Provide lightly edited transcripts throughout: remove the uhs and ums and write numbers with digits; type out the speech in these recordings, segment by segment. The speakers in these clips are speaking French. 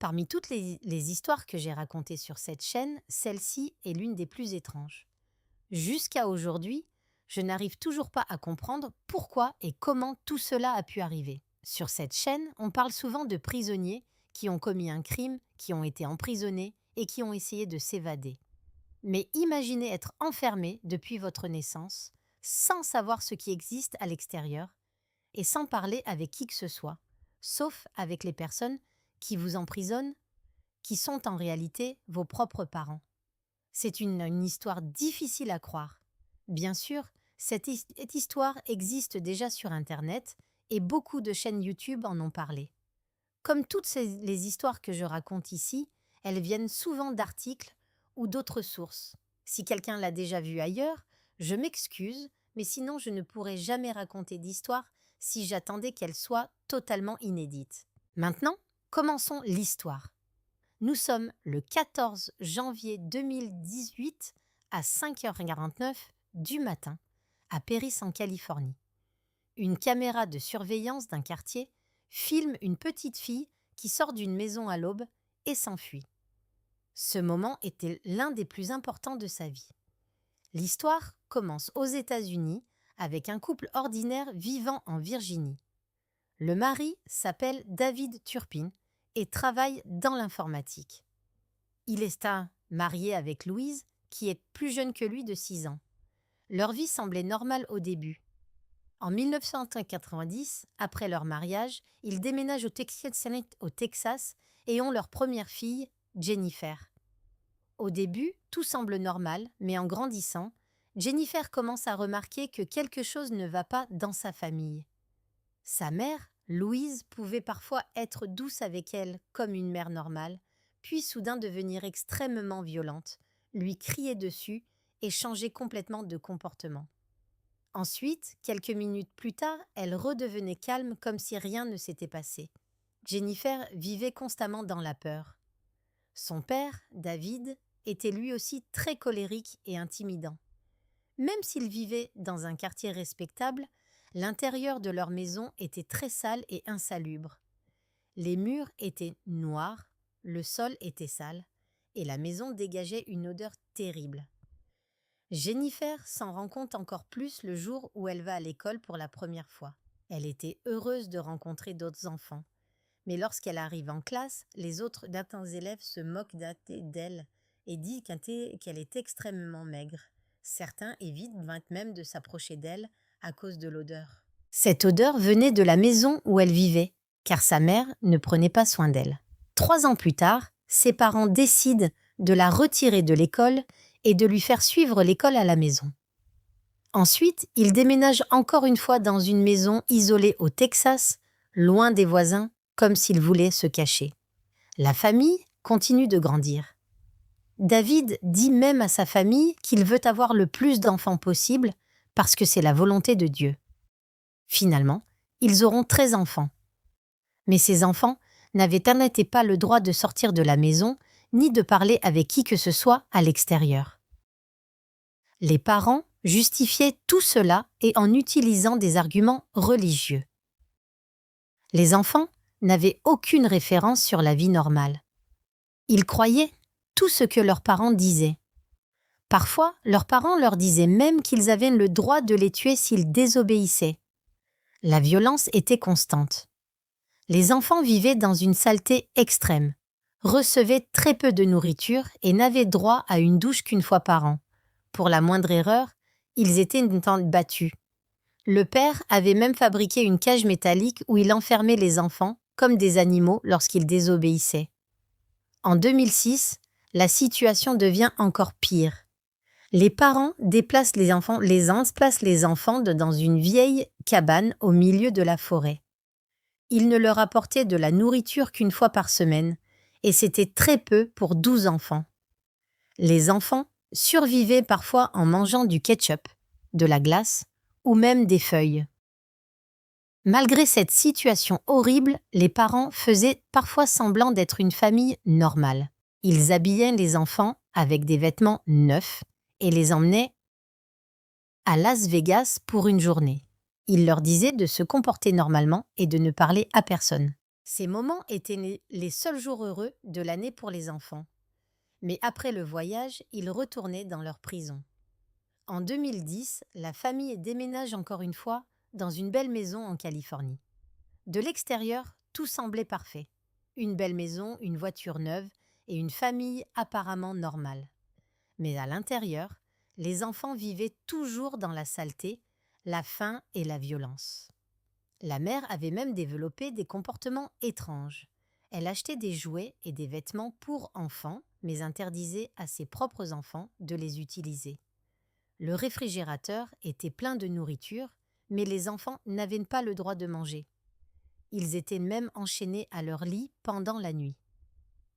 Parmi toutes les histoires que j'ai racontées sur cette chaîne, celle-ci est l'une des plus étranges. Jusqu'à aujourd'hui, je n'arrive toujours pas à comprendre pourquoi et comment tout cela a pu arriver. Sur cette chaîne, on parle souvent de prisonniers qui ont commis un crime, qui ont été emprisonnés et qui ont essayé de s'évader. Mais imaginez être enfermé depuis votre naissance, sans savoir ce qui existe à l'extérieur et sans parler avec qui que ce soit, sauf avec les personnes qui vous emprisonnent, qui sont en réalité vos propres parents. C'est une histoire difficile à croire. Bien sûr, cette histoire existe déjà sur Internet et beaucoup de chaînes YouTube en ont parlé. Comme toutes les histoires que je raconte ici, elles viennent souvent d'articles ou d'autres sources. Si quelqu'un l'a déjà vue ailleurs, je m'excuse, mais sinon je ne pourrais jamais raconter d'histoire si j'attendais qu'elle soit totalement inédite. Maintenant, commençons l'histoire. Nous sommes le 14 janvier 2018 à 5h49 du matin, à Perris en Californie. Une caméra de surveillance d'un quartier filme une petite fille qui sort d'une maison à l'aube et s'enfuit. Ce moment était l'un des plus importants de sa vie. L'histoire commence aux États-Unis avec un couple ordinaire vivant en Virginie. Le mari s'appelle David Turpin et travaille dans l'informatique. Il est marié avec Louise, qui est plus jeune que lui de 6 ans. Leur vie semblait normale au début. En 1990, après leur mariage, ils déménagent au Texas et ont leur première fille, Jennifer. Au début, tout semble normal, mais en grandissant, Jennifer commence à remarquer que quelque chose ne va pas dans sa famille. Sa mère, Louise, pouvait parfois être douce avec elle comme une mère normale, puis soudain devenir extrêmement violente, lui crier dessus et changer complètement de comportement. Ensuite, quelques minutes plus tard, elle redevenait calme comme si rien ne s'était passé. Jennifer vivait constamment dans la peur. Son père, David, était lui aussi très colérique et intimidant. Même s'ils vivaient dans un quartier respectable, l'intérieur de leur maison était très sale et insalubre. Les murs étaient noirs, le sol était sale, et la maison dégageait une odeur terrible. Jennifer s'en rend compte encore plus le jour où elle va à l'école pour la première fois. Elle était heureuse de rencontrer d'autres enfants. Mais lorsqu'elle arrive en classe, les autres élèves se moquent d'elle et disent qu'elle est extrêmement maigre. Certains évitent même de s'approcher d'elle à cause de l'odeur. Cette odeur venait de la maison où elle vivait, car sa mère ne prenait pas soin d'elle. 3 ans plus tard, ses parents décident de la retirer de l'école et de lui faire suivre l'école à la maison. Ensuite, ils déménagent encore une fois dans une maison isolée au Texas, loin des voisins, comme s'ils voulaient se cacher. La famille continue de grandir. David dit même à sa famille qu'il veut avoir le plus d'enfants possible parce que c'est la volonté de Dieu. Finalement, ils auront 13 enfants. Mais ces enfants n'avaient pas le droit de sortir de la maison ni de parler avec qui que ce soit à l'extérieur. Les parents justifiaient tout cela et en utilisant des arguments religieux. Les enfants n'avaient aucune référence sur la vie normale. Ils croyaient tout ce que leurs parents disaient. Parfois, leurs parents leur disaient même qu'ils avaient le droit de les tuer s'ils désobéissaient. La violence était constante. Les enfants vivaient dans une saleté extrême, recevaient très peu de nourriture et n'avaient droit à une douche qu'une fois par an. Pour la moindre erreur, ils étaient battus. Le père avait même fabriqué une cage métallique où il enfermait les enfants comme des animaux lorsqu'ils désobéissaient. En 2006, la situation devient encore pire. Les parents emplacent les enfants dans une vieille cabane au milieu de la forêt. Ils ne leur apportaient de la nourriture qu'une fois par semaine, et c'était très peu pour 12 enfants. Les enfants survivaient parfois en mangeant du ketchup, de la glace ou même des feuilles. Malgré cette situation horrible, les parents faisaient parfois semblant d'être une famille normale. Ils habillaient les enfants avec des vêtements neufs et les emmenaient à Las Vegas pour une journée. Ils leur disaient de se comporter normalement et de ne parler à personne. Ces moments étaient les seuls jours heureux de l'année pour les enfants. Mais après le voyage, ils retournaient dans leur prison. En 2010, la famille déménage encore une fois dans une belle maison en Californie. De l'extérieur, tout semblait parfait. Une belle maison, une voiture neuve et une famille apparemment normale. Mais à l'intérieur, les enfants vivaient toujours dans la saleté, la faim et la violence. La mère avait même développé des comportements étranges. Elle achetait des jouets et des vêtements pour enfants, mais interdisait à ses propres enfants de les utiliser. Le réfrigérateur était plein de nourriture, mais les enfants n'avaient pas le droit de manger. Ils étaient même enchaînés à leur lit pendant la nuit.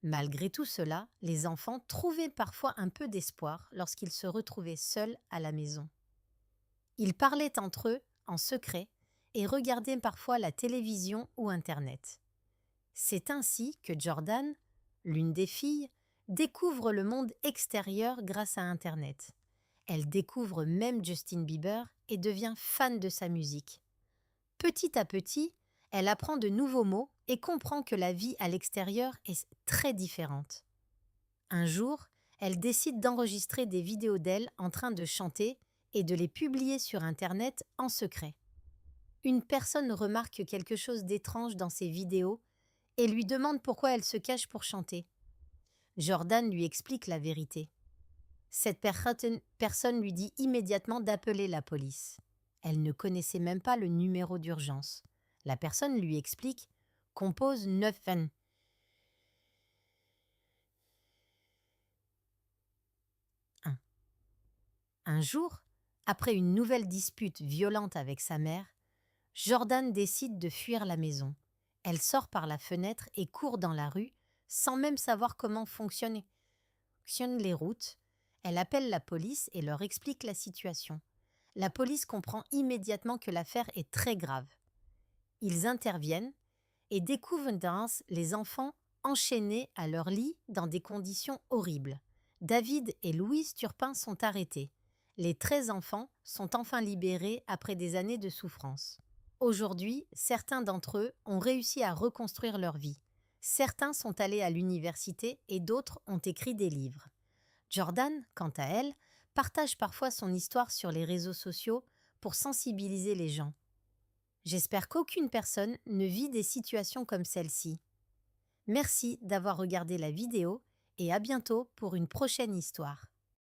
Malgré tout cela, les enfants trouvaient parfois un peu d'espoir lorsqu'ils se retrouvaient seuls à la maison. Ils parlaient entre eux en secret et regardaient parfois la télévision ou Internet. C'est ainsi que Jordan, l'une des filles, découvre le monde extérieur grâce à Internet. Elle découvre même Justin Bieber et devient fan de sa musique. Petit à petit, elle apprend de nouveaux mots et comprend que la vie à l'extérieur est très différente. Un jour, elle décide d'enregistrer des vidéos d'elle en train de chanter et de les publier sur Internet en secret. Une personne remarque quelque chose d'étrange dans ses vidéos et lui demande pourquoi elle se cache pour chanter. Jordan lui explique la vérité. Cette personne lui dit immédiatement d'appeler la police. Elle ne connaissait même pas le numéro d'urgence. La personne lui explique compose 911. Un jour, après une nouvelle dispute violente avec sa mère, Jordan décide de fuir la maison. Elle sort par la fenêtre et court dans la rue sans même savoir comment fonctionnent les routes. Elle appelle la police et leur explique la situation. La police comprend immédiatement que l'affaire est très grave. Ils interviennent et découvrent les enfants enchaînés à leur lit dans des conditions horribles. David et Louise Turpin sont arrêtés. Les 13 enfants sont enfin libérés après des années de souffrance. Aujourd'hui, certains d'entre eux ont réussi à reconstruire leur vie. Certains sont allés à l'université et d'autres ont écrit des livres. Jordan, quant à elle, partage parfois son histoire sur les réseaux sociaux pour sensibiliser les gens. J'espère qu'aucune personne ne vit des situations comme celle-ci. Merci d'avoir regardé la vidéo et à bientôt pour une prochaine histoire.